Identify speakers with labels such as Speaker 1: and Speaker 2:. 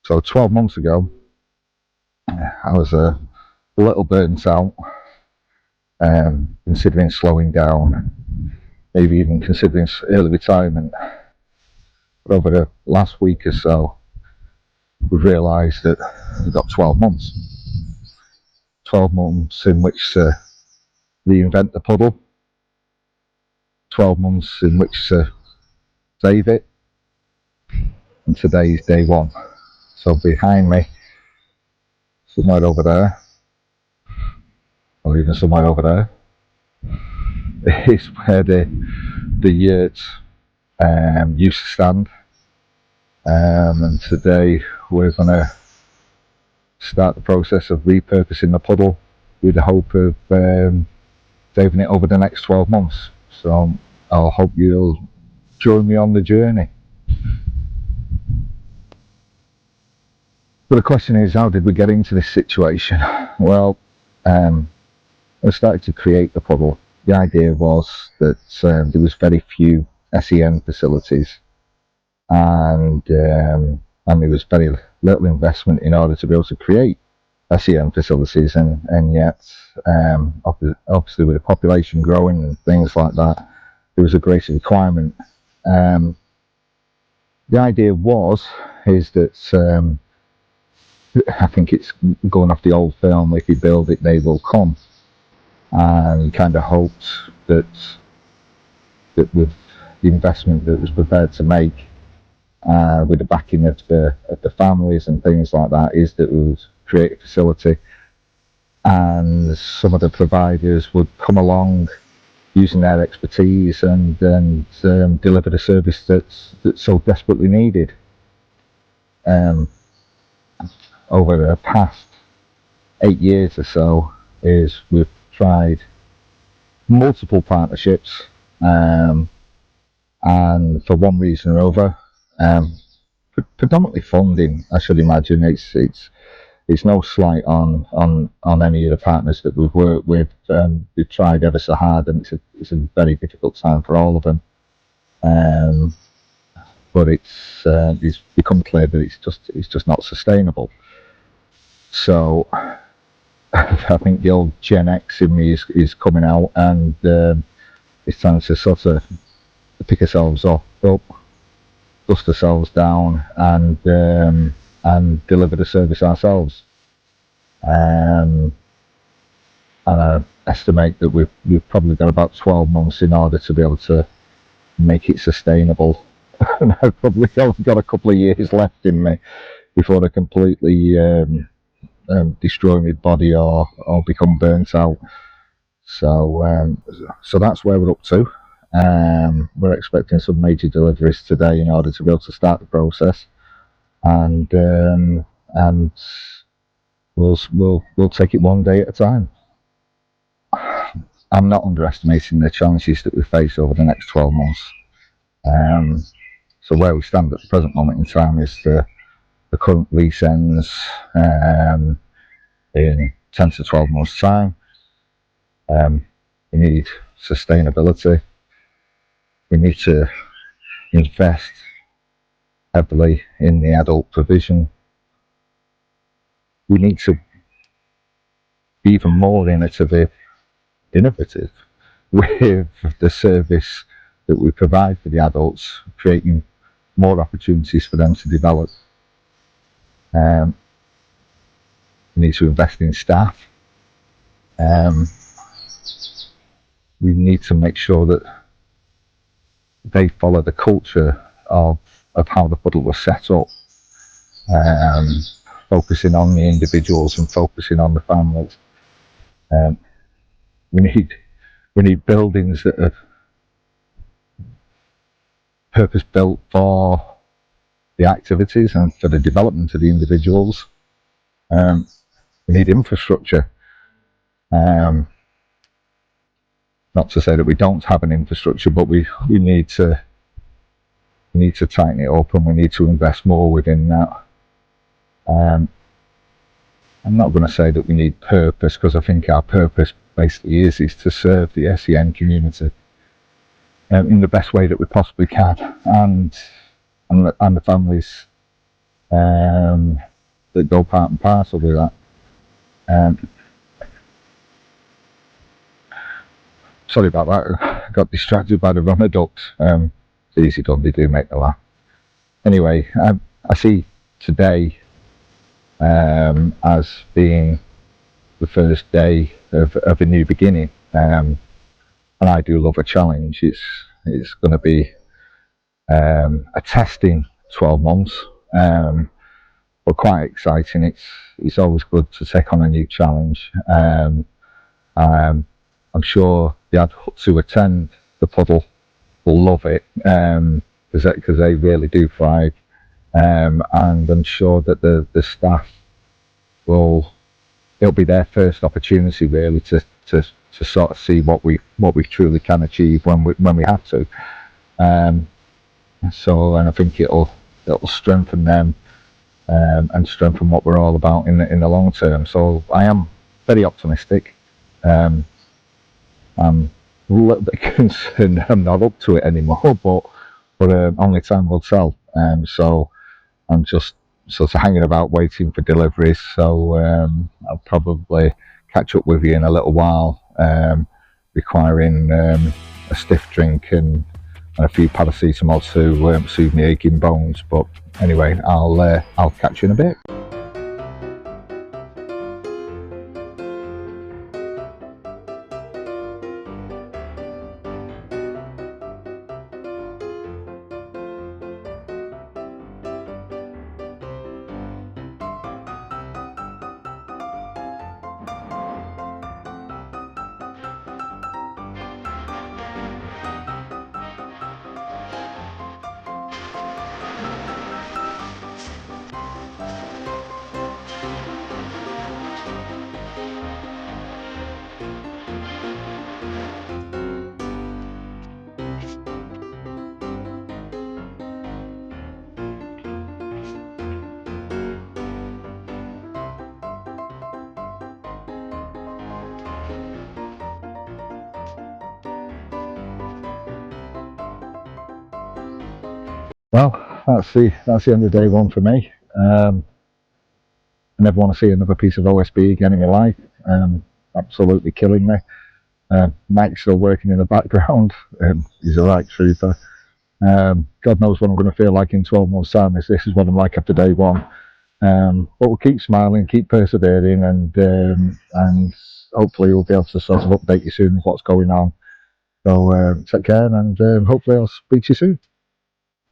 Speaker 1: So 12 months ago, I was a little burnt out, considering slowing down, maybe even considering early retirement. But over the last week or so, we've realised that we've got 12 months. 12 months in which to reinvent the puddle, 12 months in which to save it, and today is day one. So behind me, somewhere over there, or even somewhere over there, is where the yurt used to stand. And today we're going to start the process of repurposing the puddle with the hope of saving it over the next 12 months. So I'll hope you'll join me on the journey. But the question is, how did we get into this situation? Well, I started to create the puddle. The idea was that there was very few SEN facilities, and there was very little investment in order to be able to create SEN facilities, and yet obviously with the population growing and things like that, there was a greater requirement. The idea is that I think it's going off the old film, if you build it they will come, and kind of hoped that with the investment that was prepared to make, with the backing of the families and things like that, is that we would create a facility and some of the providers would come along using their expertise and deliver the service that's so desperately needed. Over the past 8 years or so, we've tried multiple partnerships, and for one reason or other, predominantly funding, I should imagine. It's no slight on any of the partners that we've worked with. We've tried ever so hard, and it's a very difficult time for all of them. But it's become clear that it's just not sustainable. So I think the old Gen X in me is coming out, and it's time to sort of pick ourselves up, dust ourselves down, and deliver the service ourselves. And I estimate that we've probably got about 12 months in order to be able to make it sustainable. And I've probably only got a couple of years left in me before I completely destroy my body or become burnt out. So that's where we're up to. We're expecting some major deliveries today in order to be able to start the process, and we'll take it one day at a time. I'm not underestimating the challenges that we face over the next 12 months. So where we stand at the present moment in time is the current lease ends in 10 to 12 months time. We need sustainability. We need to invest heavily in the adult provision. We need to be even more innovative with the service that we provide for the adults, creating more opportunities for them to develop. We need to invest in staff. We need to make sure that they follow the culture of how the Puddle was set up, focusing on the individuals and focusing on the families. We need buildings that are purpose built for the activities and for the development of the individuals. We need infrastructure. Not to say that we don't have an infrastructure, but we need to tighten it up, and we need to invest more within that. I'm not going to say that we need purpose, because I think our purpose basically is to serve the SEN community in the best way that we possibly can, and the families that go part and parcel with that. Sorry about that, I got distracted by the runner ducks. It's easy done, they do make me laugh. Anyway, I see today as being the first day of a new beginning, and I do love a challenge. It's going to be a testing 12 months, but quite exciting. It's always good to take on a new challenge. I'm sure the adults who attend the Puddle will love it, because they really do thrive, and I'm sure that the staff it'll be their first opportunity really to sort of see what we truly can achieve when we have to. So, and I think it'll strengthen them, and strengthen what we're all about in the long term. So I am very optimistic. I'm a little bit concerned I'm not up to it anymore, but only time will tell. So I'm just sort of hanging about waiting for deliveries. So I'll probably catch up with you in a little while, requiring a stiff drink and a few paracetamol to soothe me aching bones. But anyway, I'll catch you in a bit. Well, that's the end of day one for me. I never want to see another piece of OSB again in my life. Absolutely killing me. Mike's still working in the background. He's a right trooper. God knows what I'm going to feel like in 12 months' time. This is what I'm like after day one. But we'll keep smiling, keep persevering, and hopefully we'll be able to sort of update you soon with what's going on. So take care, and hopefully I'll speak to you soon.